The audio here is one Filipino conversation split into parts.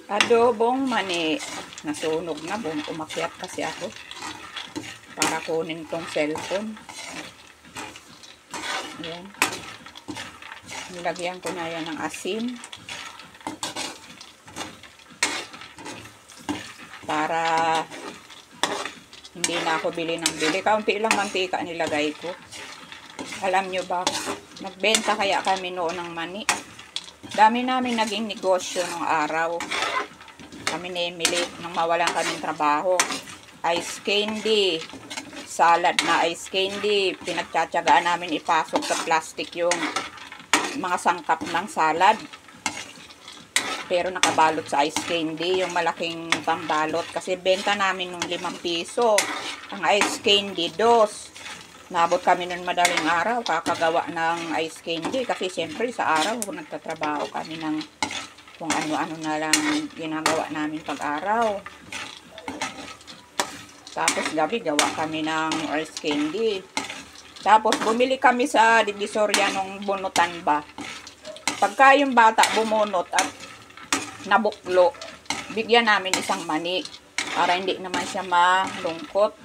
Adobong mani. Nasunog na. Umakyat kasi ako. Para kunin tong cellphone. Ayan. Nilagyan ko na yan ng asin. Para hindi na ako bili ng bili. Kaunti lang mantika nilagay ko. Alam nyo ba, nagbenta kaya kami noon ng mani. Dami namin naging negosyo nung araw. Kami ni Emily nang mawalan kaming trabaho. Ice candy. Salad na ice candy. Pinagtsatsagaan namin ipasok sa plastic yung mga sangkap ng salad. Pero nakabalot sa ice candy. Yung malaking pambalot. Kasi benta namin nung 5 piso. Ang ice candy, 2. Nabot kami nun madaling araw, kakagawa ng ice candy. Kasi siyempre sa araw, nagtatrabaho kami ng kung ano-ano na lang ginagawa namin pag-araw. Tapos gabi, gawa kami ng ice candy. Tapos bumili kami sa Divisoria nung bunutan ba. Pagka yung bata bumunot at nabuklo, bigyan namin isang mani. Para hindi naman siya malungkot.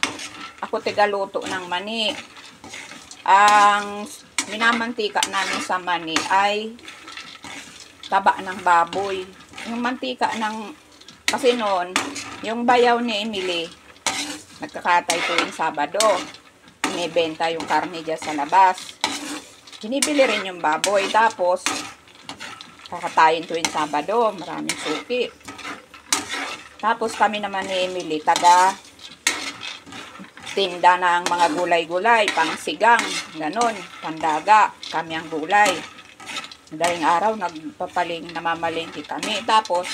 Ako tigaluto ng mani. Ang minamantika namin sa mani ay taba ng baboy. Yung mantika ng, kasi noon, yung bayaw ni Emily, nagkakatay tuwing Sabado. Inibenta yung karne dyan sa labas. Binibili rin yung baboy. Tapos, kakatayin tuwing Sabado. Maraming suki. Tapos kami naman ni Emily, taga tinda ng mga gulay-gulay, pangsigang, ganon, pandaga, kami ang gulay. Madaling araw, namamalengke kami. Tapos,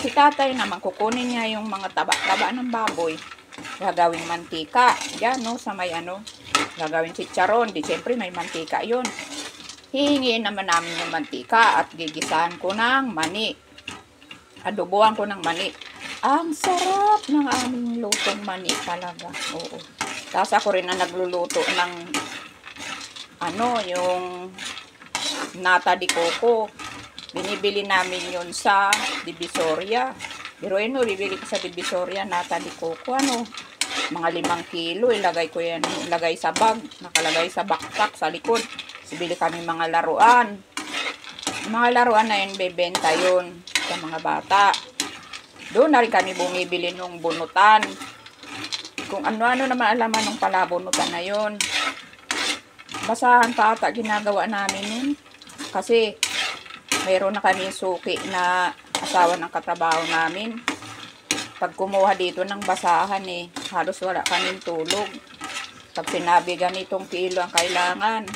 si tatay naman, kukunin niya yung mga taba-taba ng baboy, gagawing mantika. Yan, no, sa may gagawing chicharon. Di, siyempre, may mantika yun. Hihingiin naman namin yung mantika at gigisahan ko ng mani. Adobohan ko ng mani. Ang sarap ng aming lutong mani talaga. Oo. Tapos ako rin na nagluluto ng yung nata de coco. Binibili namin yun sa Divisoria. Pero bibili ko sa Divisoria nata de coco. Mga 5 kilo. Ilagay ko yan. Ilagay sa bag. Nakalagay sa backpack sa likod. Bibili kami mga laruan. Mga laruan na yun, bebenta yun sa mga bata. Doon na rin kami bumibili nung bunutan. Kung ano-ano naman alaman nung palabunutan na yun. Basahan pa ata ginagawa namin yun. Kasi mayroon na kami suki na asawa ng katrabaho namin. Pag kumuha dito ng basahan halos wala kaming tulog. Pag sinabi ganitong kilo ang kailangan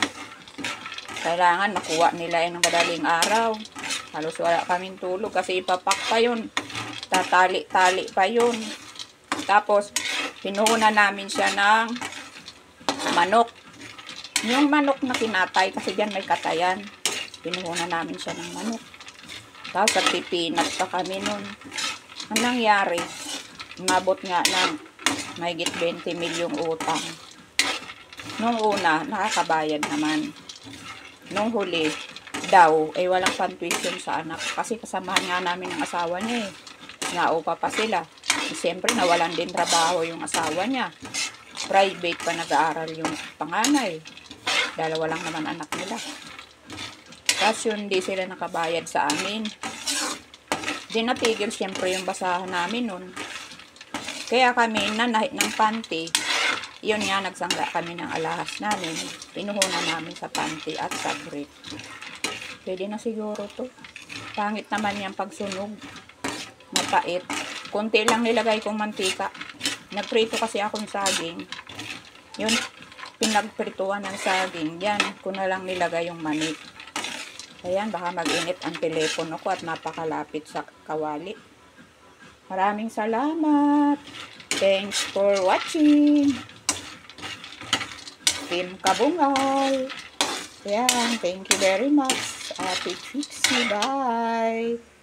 makuha nila ng madaling araw. Halos wala kaming tulog kasi ipapak pa yun. Tatali-tali pa yun. Tapos, pinuhunan namin siya ng manok. Yung manok na kinatay, kasi dyan may katayan. Pinuhunan namin siya ng manok. Tapos, nagpipinat pa kami nun. Ang nangyari, umabot nga ng mahigit 20 milyong utang. Nung una, nakakabayad naman. Nung huli, daw, walang pantuition sa anak. Kasi kasamahan nga namin ng asawa niya Naupa pa sila. Siyempre, nawalan din trabaho yung asawa niya. Private pa nag-aaral yung panganay. Dalawa lang naman anak nila. Tapos yun, di sila nakabayad sa amin. Di natigil siyempre yung basahan namin nun. Kaya kami nanahit ng panty. Yun nga, nagsangla kami ng alahas namin. Pinuhunan namin sa panty at sa brief. Pwede na siguro to. Pangit naman yung pagsunog. Mapait. Kunti lang nilagay kong mantika. Nagprito kasi ako ng saging. Yun, pinagprituan ng saging. Yan, ko na lang nilagay yung mani. Ayan, baka mag-init ang telepono ko at napakalapit sa kawali. Maraming salamat. Thanks for watching. Team Kabungal. Ayan, thank you very much. Ate Trixie, bye.